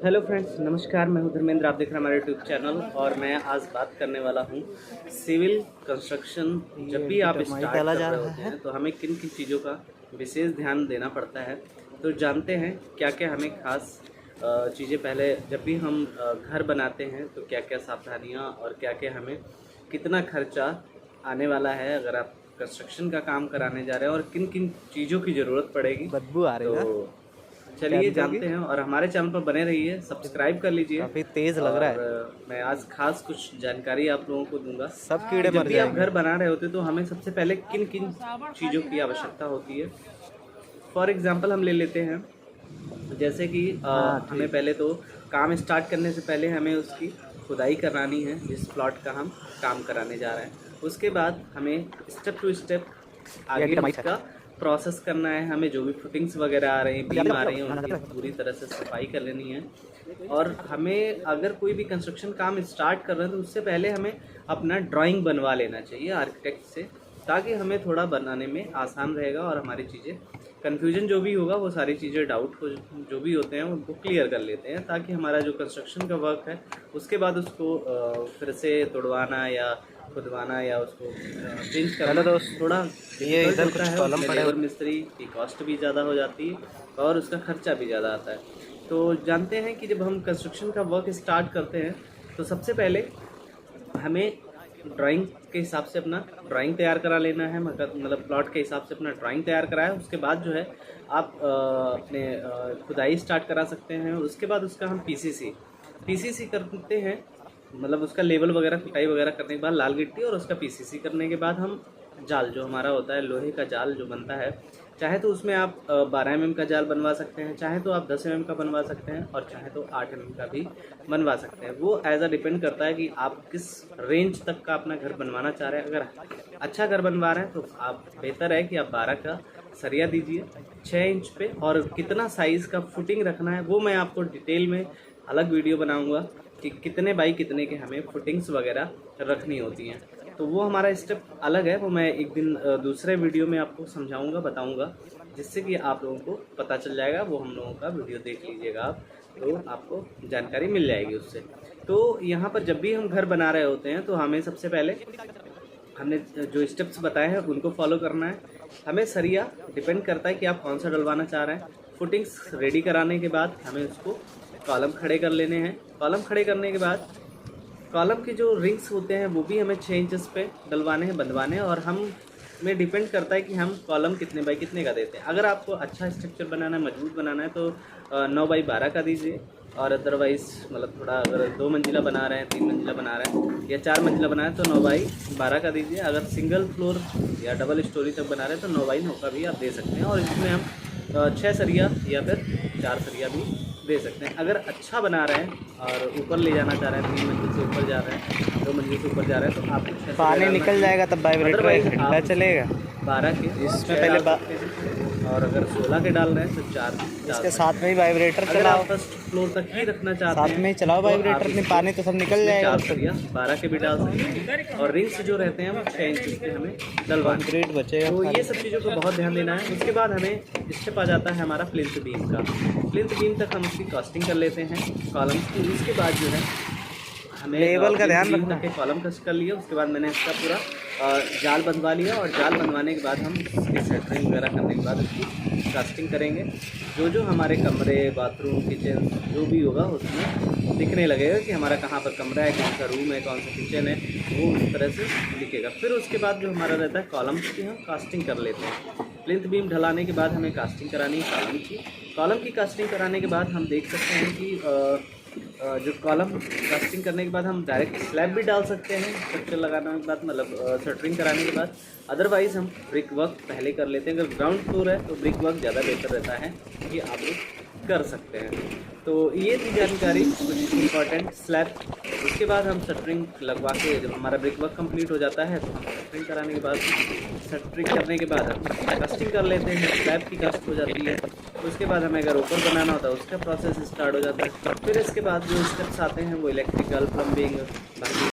Hello friends, नमस्कार। मैं हूं धर्मेंद्र, आप देख रहे हैं हमारे यूट्यूब चैनल। और मैं आज बात करने वाला हूं सिविल कंस्ट्रक्शन। जब भी आप स्टार्ट कर रहे होते हैं तो हमें किन किन चीज़ों का विशेष ध्यान देना पड़ता है। तो जानते हैं क्या क्या हमें खास चीज़ें, पहले जब भी हम घर बनाते हैं तो क्या क्या सावधानियाँ और क्या क्या हमें कितना खर्चा आने वाला है अगर आप कंस्ट्रक्शन का काम कराने जा रहे हैं, और किन किन चीज़ों की ज़रूरत पड़ेगी। बदबू आ रही है। तो चलिए जानते हैं, और हमारे चैनल पर बने रहिए, सब्सक्राइब कर लीजिए। काफी तेज लग रहा है। मैं आज खास कुछ जानकारी आप लोगों को दूंगा। सब कीड़े जब मर भी आप जाएंगे। घर बना रहे होते तो हमें सबसे पहले किन किन चीज़ों की आवश्यकता होती है। फॉर एग्जांपल हम ले लेते हैं, जैसे कि हमें पहले तो काम स्टार्ट करने से पहले हमें उसकी खुदाई करानी है, जिस प्लॉट का हम काम कराने जा रहे हैं। उसके बाद हमें स्टेप टू स्टेप आगे उसका प्रोसेस करना है। हमें जो भी फुटिंग्स वगैरह आ रही हैं, बीम आ रही हैं, उनकी पूरी तरह से सफाई कर लेनी है। और हमें अगर कोई भी कंस्ट्रक्शन काम स्टार्ट कर रहे हैं तो उससे पहले हमें अपना ड्राइंग बनवा लेना चाहिए आर्किटेक्ट से, ताकि हमें थोड़ा बनाने में आसान रहेगा और हमारी चीज़ें, कन्फ्यूजन जो भी होगा वो सारी चीज़ें, डाउट हो जो भी होते हैं उनको क्लियर कर लेते हैं, ताकि हमारा जो कंस्ट्रक्शन का वर्क है उसके बाद उसको फिर से तोड़वाना या खुदवाना या उसको चेंज करना थोड़ा ये इधर कुछ कॉलम पड़े लेबर मिस्त्री की कॉस्ट भी ज़्यादा हो जाती है और उसका खर्चा भी ज़्यादा आता है। तो जानते हैं कि जब हम कंस्ट्रक्शन का वर्क स्टार्ट करते हैं तो सबसे पहले हमें ड्राइंग के हिसाब से अपना ड्राइंग तैयार करा लेना है, मतलब प्लॉट के हिसाब से अपना ड्राइंग तैयार कराया। उसके बाद जो है आप अपने खुदाई स्टार्ट करा सकते हैं। उसके बाद उसका हम पीसीसी करते हैं, मतलब उसका लेवल वगैरह, कुटाई वगैरह करने के बाद लाल गिट्टी और उसका पीसीसी करने के बाद हम जाल जो हमारा होता है, लोहे का जाल जो बनता है, चाहे तो उसमें आप 12 mm का जाल बनवा सकते हैं, चाहे तो आप 10 mm का बनवा सकते हैं, और चाहे तो 8 mm का भी बनवा सकते हैं। वो एज अ डिपेंड करता है कि आप किस रेंज तक का अपना घर बनवाना चाह रहे हैं। अगर अच्छा घर बनवा रहे हैं तो आप बेहतर है कि आप 12 का सरिया दीजिए 6 इंच पे। और कितना साइज़ का फुटिंग रखना है वो मैं आपको डिटेल में अलग वीडियो बनाऊँगा कि कितने बाई कितने के हमें फुटिंग्स वगैरह रखनी होती हैं। तो वो हमारा स्टेप अलग है, वो मैं एक दिन दूसरे वीडियो में आपको समझाऊंगा, बताऊंगा, जिससे कि आप लोगों को पता चल जाएगा। वो हम लोगों का वीडियो देख लीजिएगा आप, तो आपको जानकारी मिल जाएगी उससे। तो यहाँ पर जब भी हम घर बना रहे होते हैं तो हमें सबसे पहले हमने जो स्टेप्स बताए हैं उनको फॉलो करना है। हमें सरिया डिपेंड करता है कि आप कौन सा डलवाना चाह रहे हैं। फुटिंग्स रेडी कराने के बाद हमें उसको कॉलम खड़े कर लेने हैं। कॉलम खड़े करने के बाद कॉलम के जो रिंग्स होते हैं वो भी हमें 6 इंचेस पे डलवाने हैं, बंधवाने हैं। और हम में डिपेंड करता है कि हम कॉलम कितने बाई कितने का देते हैं। अगर आपको अच्छा स्ट्रक्चर बनाना है, मजबूत बनाना है, तो 9 बाई 12 का दीजिए। और अदरवाइज़ मतलब थोड़ा अगर 2 मंजिला बना रहे हैं, 3 मंजिला बना रहे हैं, या 4 मंजिला बना रहे हैं तो 9 बाई 12 का दीजिए। अगर सिंगल फ्लोर या डबल स्टोरी तक बना रहे हैं तो 9 बाई 9 का भी आप दे सकते हैं। और इसमें हम 6 सरिया या फिर 4 सरिया भी दे सकते हैं। अगर अच्छा बना रहे हैं और ऊपर ले जाना चाह रहे हैं, 3 मंजिल से ऊपर जा रहे हैं, 2 मंजिल से ऊपर जा रहे हैं, तो आपको पानी निकल जाएगा तब वाइब्रेटर एक घंटा चलेगा। 12 के इसमें पहले और अगर 16 के डाल रहे हैं तो 4 इसके साथ में ही वाइब्रेटर चलाओ। फर्स्ट फ्लोर तक ही रखना चाहते हैं साथ में ही चलाओ वाइब्रेटर, नहीं पानी तो सब निकल जाएगा। 4 सरिया 12 के भी डाल सकते हैं। और रिंग्स जो रहते हैं वो 6 इंच के हमें डलवाना ग्रेड बचेगा। तो ये सब चीज़ों को बहुत ध्यान देना है। उसके बाद हमें स्टेप आ जाता है हमारा प्लिंथ बीम का। प्लिंथ बीम तक हम उसकी कास्टिंग कर लेते हैं कॉलम की। उसके बाद जो है हमें लेवल का ध्यान रखना है। कॉलम कस कर लिया, उसके बाद मैंने इसका पूरा जाल बंधवा लिया। और जाल बंधवाने के बाद हम इसकी सेटरिंग वगैरह करने के बाद उसकी कास्टिंग करेंगे। जो हमारे कमरे, बाथरूम, किचन जो भी होगा उसमें दिखने लगेगा कि हमारा कहाँ पर कमरा है, कौन सा रूम है, कौन सा किचन है, वो उस तरह से दिखेगा। फिर उसके बाद जो हमारा रहता है कॉलम्स की हम कास्टिंग कर लेते हैं। प्लिंथ बीम ढलाने के बाद हमें कास्टिंग करानी है कॉलम की कास्टिंग कराने के बाद हम देख सकते हैं कि जो कॉलम कास्टिंग करने के बाद हम डायरेक्ट स्लैब भी डाल सकते हैं स्ट्रक्चर लगाने के बाद, मतलब शटरिंग कराने के बाद। अदरवाइज़ हम ब्रिक वर्क पहले कर लेते हैं। अगर ग्राउंड फ्लोर है तो ब्रिक वर्क ज़्यादा बेहतर रहता है, कि आप लोग कर सकते हैं। तो ये थी जानकारी कुछ इम्पॉर्टेंट स्लैब। उसके बाद हम शटरिंग लगवा के, जब हमारा ब्रिक वर्क कंप्लीट हो जाता है तो हम शटरिंग कराने के बाद, शटरिंग करने के बाद हम कास्टिंग कर लेते हैं। स्लैब की कास्ट हो जाती है। उसके बाद हमें अगर ऊपर बनाना होता है उसका प्रोसेस स्टार्ट हो जाता है। फिर इसके बाद जो स्टेप्स आते हैं वो इलेक्ट्रिकल, प्लम्बिंग, बाकी